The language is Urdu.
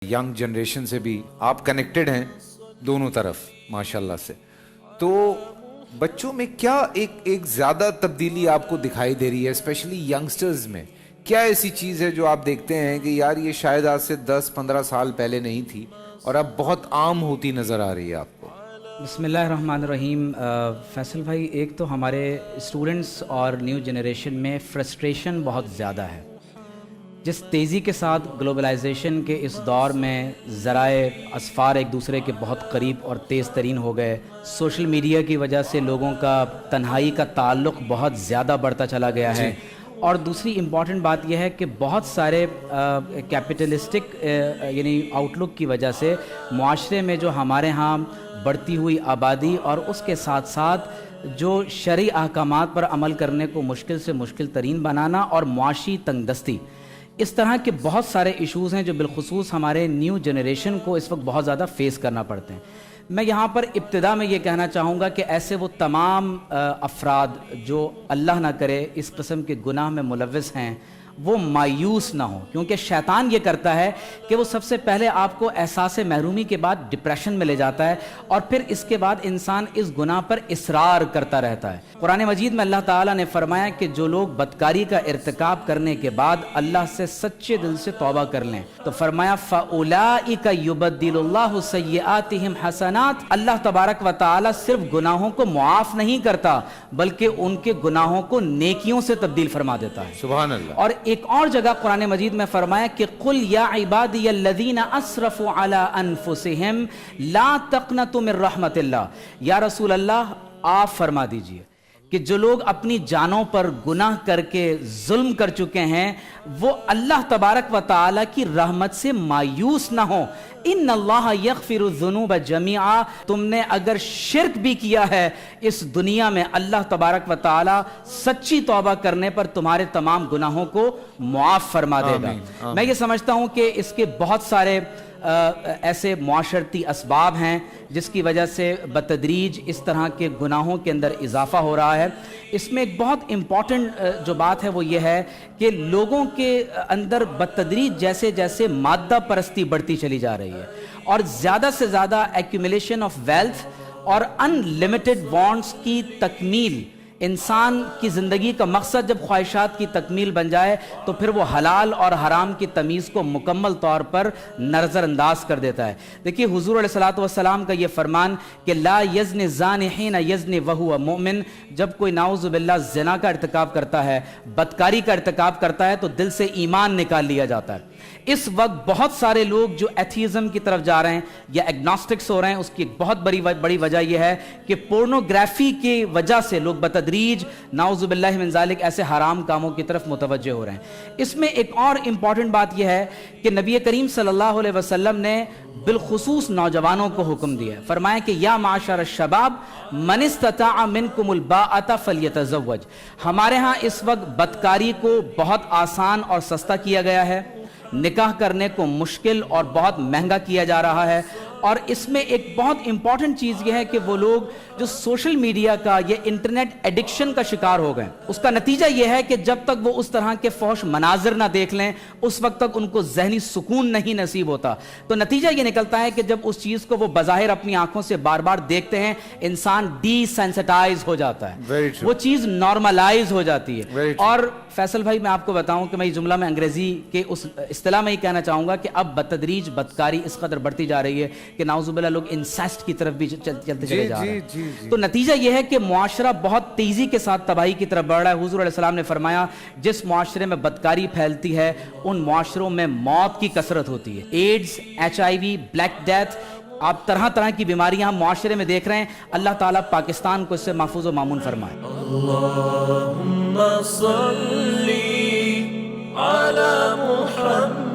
ینگ جنریشن سے بھی آپ کنیکٹڈ ہیں دونوں طرف ماشاءاللہ سے، تو بچوں میں کیا ایک زیادہ تبدیلی آپ کو دکھائی دے رہی ہے اسپیشلی ینگسٹرز میں؟ کیا ایسی چیز ہے جو آپ دیکھتے ہیں کہ یار یہ شاید آج سے 10-15 سال پہلے نہیں تھی اور اب بہت عام ہوتی نظر آ رہی ہے آپ کو؟ بسم اللہ الرحمن الرحیم۔ فیصل بھائی، ایک تو ہمارے اسٹوڈنٹس اور نیو جنریشن میں فرسٹریشن بہت زیادہ ہے۔ جس تیزی کے ساتھ گلوبلائزیشن کے اس دور میں ذرائع اسفار ایک دوسرے کے بہت قریب اور تیز ترین ہو گئے، سوشل میڈیا کی وجہ سے لوگوں کا تنہائی کا تعلق بہت زیادہ بڑھتا چلا گیا ہے، اور دوسری امپورٹنٹ بات یہ ہے کہ بہت سارے کیپٹلسٹک یعنی آؤٹ لک کی وجہ سے معاشرے میں جو ہمارے ہاں بڑھتی ہوئی آبادی اور اس کے ساتھ ساتھ جو شرعی احکامات پر عمل کرنے کو مشکل سے مشکل ترین بنانا اور معاشی تنگ دستی، اس طرح کے بہت سارے ایشوز ہیں جو بالخصوص ہمارے نیو جنریشن کو اس وقت بہت زیادہ فیس کرنا پڑتے ہیں۔ میں یہاں پر ابتدا میں یہ کہنا چاہوں گا کہ ایسے وہ تمام افراد جو اللہ نہ کرے اس قسم کے گناہ میں ملوث ہیں وہ مایوس نہ ہوں، کیونکہ شیطان یہ کرتا ہے کہ وہ سب سے پہلے آپ کو احساس محرومی کے بعد ڈپریشن میں لے جاتا ہے، اور پھر اس کے بعد انسان اس گناہ پر اصرار کرتا رہتا ہے۔ قرآن مجید میں اللہ تعالیٰ نے فرمایا کہ جو لوگ بدکاری کا ارتکاب کرنے کے بعد اللہ سے سچے دل سے توبہ کر لیں تو فرمایا فَأُولَئِكَ يُبَدِّلُ اللَّهُ سَيِّئَاتِهِمْ حَسَنَاتٍ، اللہ تبارک و تعالیٰ صرف گناہوں کو معاف نہیں کرتا بلکہ ان کے گناہوں کو نیکیوں سے تبدیل فرما دیتا ہے۔ سبحان اللہ۔ اور ایک اور جگہ قرآن مجید میں فرمایا کہ قُلْ يَا عِبَادِيَ الَّذِينَ أَسْرَفُوا عَلَىٰ أَنفُسِهِمْ لَا تَقْنَطُوا مِن رَحْمَةِ اللَّهِ، یا رسول اللہ آپ فرما دیجئے کہ جو لوگ اپنی جانوں پر گناہ کر کے ظلم کر چکے ہیں وہ اللہ تبارک و تعالیٰ کی رحمت سے مایوس نہ ہوں۔ ان اللہ یغفر الذنوب جمیعا، تم نے اگر شرک بھی کیا ہے اس دنیا میں اللہ تبارک و تعالیٰ سچی توبہ کرنے پر تمہارے تمام گناہوں کو معاف فرما دے گا۔ میں یہ سمجھتا ہوں کہ اس کے بہت سارے ایسے معاشرتی اسباب ہیں جس کی وجہ سے بتدریج اس طرح کے گناہوں کے اندر اضافہ ہو رہا ہے۔ اس میں ایک بہت امپورٹنٹ جو بات ہے وہ یہ ہے کہ لوگوں کے اندر بتدریج جیسے جیسے مادہ پرستی بڑھتی چلی جا رہی ہے اور زیادہ سے زیادہ ایکیومولیشن آف ویلتھ اور ان لمیٹڈ وانٹس کی تکمیل، انسان کی زندگی کا مقصد جب خواہشات کی تکمیل بن جائے تو پھر وہ حلال اور حرام کی تمیز کو مکمل طور پر نظر انداز کر دیتا ہے۔ دیکھیے حضور علیہ الصلوۃ والسلام کا یہ فرمان کہ لا یزنی الزانی حین یزنی وہو مؤمن، جب کوئی نعوذ باللہ زنا کا ارتکاب کرتا ہے، بدکاری کا ارتکاب کرتا ہے تو دل سے ایمان نکال لیا جاتا ہے۔ اس وقت بہت سارے لوگ جو ایتھیزم کی طرف جا رہے ہیں یا ایگنوسٹکس ہو رہے ہیں، اس کی ایک بہت بڑی وجہ یہ ہے کہ پورنوگرافی کی وجہ سے لوگ بتدریج نعوذ باللہ من ذالک ایسے حرام کاموں کی طرف متوجہ ہو رہے ہیں۔ اس میں ایک اور امپورٹنٹ بات یہ ہے کہ نبی کریم صلی اللہ علیہ وسلم نے بالخصوص نوجوانوں کو حکم دیا ہے، فرمایا کہ یا معاشر الشباب من استطاع منکم الباءۃ فلیتزوج۔ ہمارے ہاں اس وقت بدکاری کو بہت آسان اور سستا کیا گیا ہے، نکاح کرنے کو مشکل اور بہت مہنگا کیا جا رہا ہے، اور اس میں ایک بہت امپورٹنٹ چیز یہ ہے کہ وہ لوگ جو سوشل میڈیا کا یہ انٹرنیٹ ایڈکشن کا شکار ہو گئے، اس کا نتیجہ یہ ہے کہ جب تک وہ اس طرح کے فحش مناظر نہ دیکھ لیں اس وقت تک ان کو ذہنی سکون نہیں نصیب ہوتا۔ تو نتیجہ یہ نکلتا ہے کہ جب اس چیز کو وہ بظاہر اپنی آنکھوں سے بار بار دیکھتے ہیں انسان ڈی سینسٹائز ہو جاتا ہے، وہ چیز نارملائز ہو جاتی ہے۔ اور فیصل بھائی میں آپ کو بتاؤں کہ میں یہ جملہ میں انگریزی کے اس اصطلاح میں یہ کہنا چاہوں گا کہ اب بتدریج بدکاری اس قدر بڑھتی جا رہی ہے کہ نعوذ باللہ لوگ انسیسٹ کی طرف بھی چلتے چلے جا رہے ہیں۔ تو نتیجہ یہ ہے کہ معاشرہ بہت تیزی کے ساتھ تباہی کی طرف بڑھ رہا ہے۔ حضور علیہ السلام نے فرمایا جس معاشرے میں بدکاری پھیلتی ہے ان معاشروں میں موت کی کثرت ہوتی ہے۔ ایڈز، HIV، بلیک ڈیتھ، آپ طرح طرح کی بیماریاں معاشرے میں دیکھ رہے ہیں۔ اللہ تعالیٰ پاکستان کو اس سے محفوظ و مامون فرمائے۔ اللہم صلی علی محمد